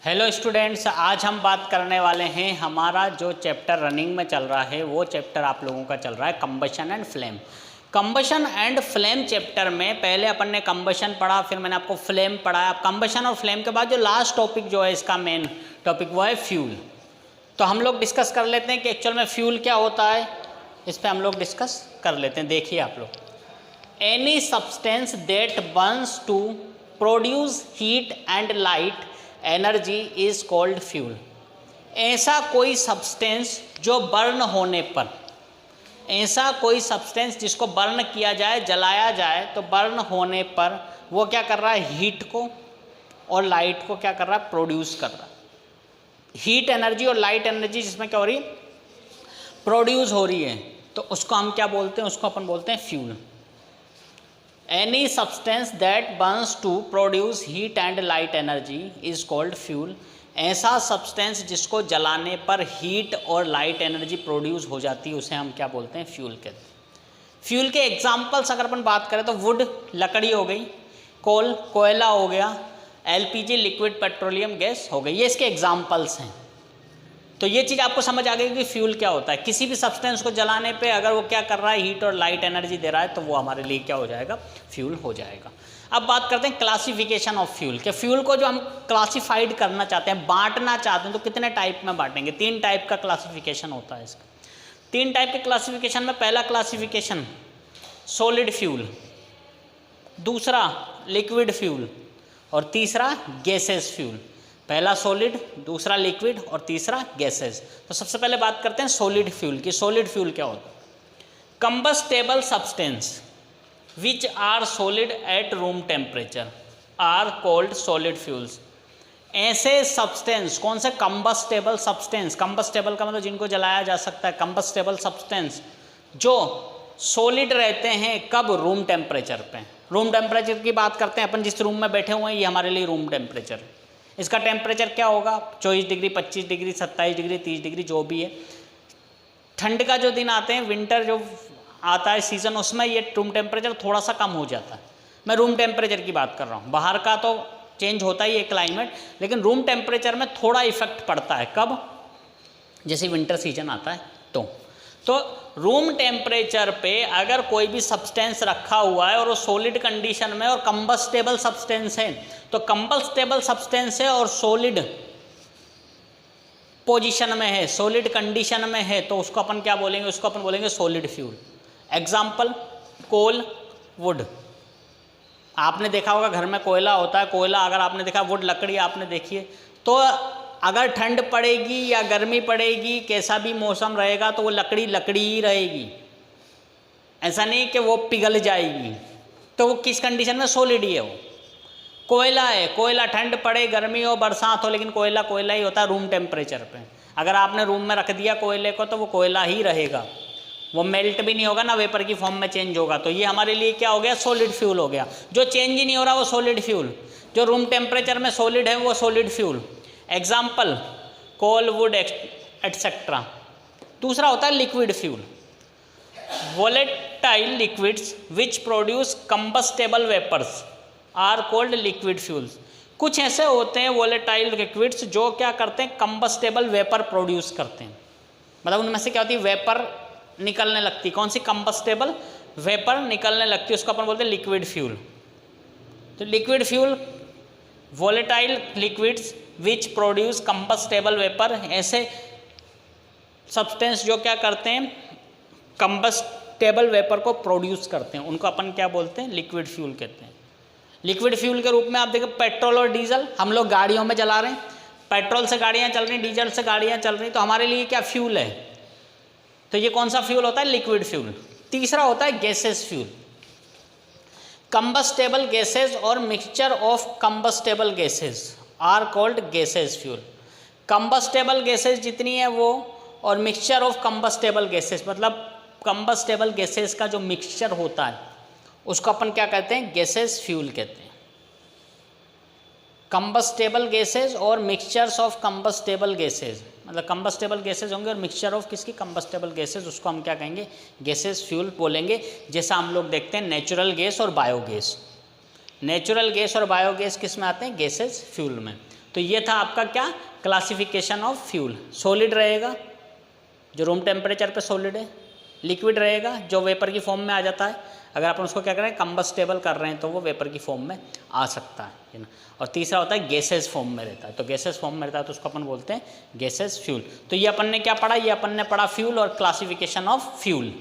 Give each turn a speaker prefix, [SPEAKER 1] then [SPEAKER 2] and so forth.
[SPEAKER 1] Hello students, आज हम बात करने वाले हैं हमारा जो चैप्टर रनिंग में चल रहा है वो चैप्टर आप लोगों का चल रहा है combustion and flame. Combustion and flame chapter में पहले अपन ने कंबशन पढ़ा, फिर मैंने आपको फ्लेम पढ़ाया। कंबशन और फ्लेम के बाद जो लास्ट टॉपिक जो है इसका मेन टॉपिक वो है फ्यूल। तो हम लोग डिस्कस कर लेते हैं कि एक्चुअल में फ्यूल क्या होता है, इस पर हम लोग डिस्कस कर लेते हैं। देखिए आप लोग, any substance that burns to produce heat and light energy is called fuel. ऐसा कोई सब्सटेंस जो बर्न होने पर, ऐसा कोई सब्सटेंस जिसको बर्न किया जाए, जलाया जाए, तो बर्न होने पर वो क्या कर रहा है, हीट को और लाइट को क्या कर रहा है, प्रोड्यूस कर रहा है। हीट एनर्जी और लाइट एनर्जी जिसमें क्या हो रही है, प्रोड्यूस हो रही है, तो उसको हम क्या बोलते हैं, उसको अपन बोलते हैं fuel. Any substance that burns to produce heat and light energy is called fuel. ऐसा सब्सटेंस जिसको जलाने पर हीट और लाइट एनर्जी प्रोड्यूस हो जाती है उसे हम क्या बोलते हैं, फ्यूल कहते हैं। फ्यूल के एग्जाम्पल्स अगर अपन बात करें तो वुड लकड़ी हो गई, कोल कोयला हो गया, एलपीजी लिक्विड पेट्रोलियम गैस हो गई, ये इसके एग्जाम्पल्स हैं। तो ये चीज़ आपको समझ आ गई कि फ्यूल क्या होता है। किसी भी सब्सटेंस को जलाने पे अगर वो क्या कर रहा है, हीट और लाइट एनर्जी दे रहा है, तो वो हमारे लिए क्या हो जाएगा, फ्यूल हो जाएगा। अब बात करते हैं क्लासिफिकेशन ऑफ फ्यूल के। फ्यूल को जो हम क्लासिफाइड करना चाहते हैं, बांटना चाहते हैं, तो कितने टाइप में बांटेंगे, 3 टाइप का क्लासिफिकेशन होता है इसका। 3 टाइप के क्लासिफिकेशन में पहला क्लासिफिकेशन सॉलिड फ्यूल, दूसरा लिक्विड फ्यूल और तीसरा गैसेस फ्यूल। पहला सॉलिड, दूसरा लिक्विड और तीसरा गैसेस। तो सबसे पहले बात करते हैं सॉलिड फ्यूल की। सॉलिड फ्यूल क्या होता है, combustible substance which are solid at room temperature are called solid fuels. ऐसे सब्सटेंस, कौन से, कंबस्टेबल सब्सटेंस, कंबस्टेबल का मतलब जिनको जलाया जा सकता है, कंबस्टेबल सब्सटेंस जो सॉलिड रहते हैं, कब, रूम टेम्परेचर पे। रूम टेम्परेचर की बात करते हैं अपन, जिस रूम में बैठे हुए हैं ये हमारे लिए रूम टेम्परेचर है। इसका टेम्परेचर क्या होगा, 24 डिग्री, 25 डिग्री, 27 डिग्री, 30 डिग्री, जो भी है। ठंड का जो दिन आते हैं, विंटर जो आता है सीज़न, उसमें ये रूम टेम्परेचर थोड़ा सा कम हो जाता है। मैं रूम टेम्परेचर की बात कर रहा हूँ, बाहर का तो चेंज होता ही है क्लाइमेट, लेकिन रूम टेम्परेचर में थोड़ा इफेक्ट पड़ता है। कब, जैसे विंटर सीजन आता है तो रूम टेम्परेचर पे अगर कोई भी सब्सटेंस रखा हुआ है और वो सॉलिड कंडीशन में और कंबस्टेबल सब्सटेंस है, तो कंबस्टेबल सब्सटेंस है और सॉलिड पोजीशन में है, सॉलिड कंडीशन में है, तो उसको अपन क्या बोलेंगे, उसको अपन बोलेंगे solid fuel. Example, coal, wood. आपने देखा होगा घर में कोयला होता है, कोयला अगर आपने देखा, वुड लकड़ी आपने देखी है, तो अगर ठंड पड़ेगी या गर्मी पड़ेगी, कैसा भी मौसम रहेगा, तो वो लकड़ी लकड़ी ही रहेगी, ऐसा नहीं कि वो पिघल जाएगी। तो वो किस कंडीशन में, सॉलिड ही है। वो कोयला है, कोयला ठंड पड़े, गर्मी हो, बरसात हो, लेकिन कोयला कोयला ही होता है रूम टेम्परेचर पे। अगर आपने रूम में रख दिया कोयले को तो वो कोयला ही रहेगा, वो मेल्ट भी नहीं होगा ना, वेपर की फॉर्म में चेंज होगा। तो ये हमारे लिए क्या हो गया, सॉलिड फ्यूल हो गया। जो चेंज ही नहीं हो रहा वो सॉलिड फ्यूल, जो रूम टेम्परेचर में सॉलिड है वो solid fuel. Example, coal, wood etcetera. दूसरा होता है liquid fuel, volatile liquids which produce combustible vapours are called liquid fuels. कुछ ऐसे होते हैं वोलेटाइल लिक्विड्स जो क्या करते हैं, कंबस्टेबल वेपर प्रोड्यूस करते हैं। मतलब उनमें से क्या होती है, वेपर निकलने लगती। कौन सी, कंबस्टेबल वेपर निकलने लगती है, उसको अपन बोलते हैं लिक्विड फ्यूल। तो liquid fuel, volatile liquids which produce combustible vapour, ऐसे सब्सटेंस जो क्या करते हैं, कंबस्टेबल वेपर को प्रोड्यूस करते हैं, उनको अपन क्या बोलते हैं, लिक्विड फ्यूल कहते हैं। लिक्विड फ्यूल के रूप में आप देखो, पेट्रोल और डीजल हम लोग गाड़ियों में जला रहे हैं, पेट्रोल से गाड़ियाँ चल रही, डीजल से गाड़ियाँ चल रही, तो हमारे लिए क्या फ्यूल है, तो ये कौन सा फ्यूल होता है, लिक्विड फ्यूल। तीसरा होता है गैसेस फ्यूल। कंबस्टेबल गैसेज और mixture of combustible gases are called gaseous fuel. Combustible gases जितनी है वो, और मिक्सचर ऑफ कंबस्टेबल गैसेज, मतलब कंबस्टेबल गैसेज का जो मिक्सचर होता है उसको अपन क्या कहते हैं, गैसेज फ्यूल कहते हैं। कंबस्टेबल गैसेज और मिक्सचर्स ऑफ कंबस्टेबल गैसेज, मतलब कंबस्टेबल गैसेज होंगे और मिक्सचर ऑफ किसकी, कंबस्टेबल गैसेज, उसको हम क्या कहेंगे, गैसेज फ्यूल बोलेंगे। जैसा हम लोग देखते हैं नेचुरल गैस और बायोगैस। नेचुरल गैस और बायोगैस किस में आते हैं, गैसेज फ्यूल में। तो ये था आपका क्या, क्लासिफिकेशन ऑफ फ्यूल। सॉलिड रहेगा जो रूम टेम्परेचर पे सॉलिड है, लिक्विड रहेगा जो वेपर की फॉर्म में आ जाता है, अगर अपन उसको क्या करें कंबस्टेबल कर रहे हैं तो वो वेपर की फॉर्म में आ सकता है ना। और तीसरा होता है गैसेस फॉर्म में रहता है, तो गैसेस फॉर्म में रहता है तो उसको अपन बोलते हैं गैसेस फ्यूल। तो ये अपन ने क्या पढ़ा, ये अपन ने पढ़ा फ्यूल और क्लासिफिकेशन ऑफ फ्यूल।